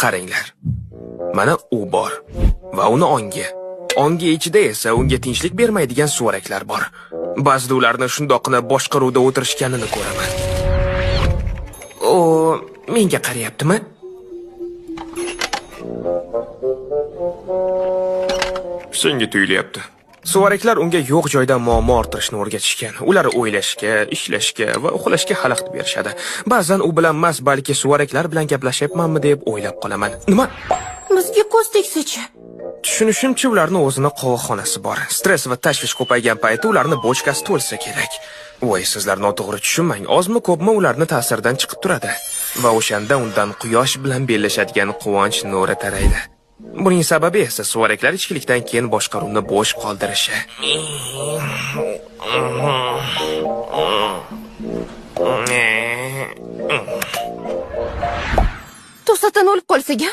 Qaranglar. Mana u bor va uni ongi ichida esa unga tinchlik bermaydigan suvaraklar bor. Ba'zida ularni shundoqqina boshqaruvda o'tirishganini ko'raman. O, menga qarayaptimi? Senga tuyulyapti. Suvaraklar unga yo'q joydan muammo orttirishni o'rgatishgan. Ular o'ylashga, ishlashga va uxlashga xalaqit berishadi. Ba'zan u bilan emas, balki suvaraklar bilan gaplashyapmanmi deb o'ylab qolaman. Nima? Bizga ko'z tegsa-chi? Tushunishimcha, ularning o'zini qo'riqxonasi bor. Stress va tashvish ko'paygan payti ularni bochkasi to'lsa kerak. Voy, sizlar noto'g'ri tushunmang. Ozmi ko'pmi ularni ta'siridan chiqib turadi va o'shanda undan quyosh bilan bellashadigan quvonch nuri taraydi. Buning sababi esa suvaraklar ichkilikdan keyin boshqaruvni bo'sh qoldirishi. To'satdan o'lib qolsak-a?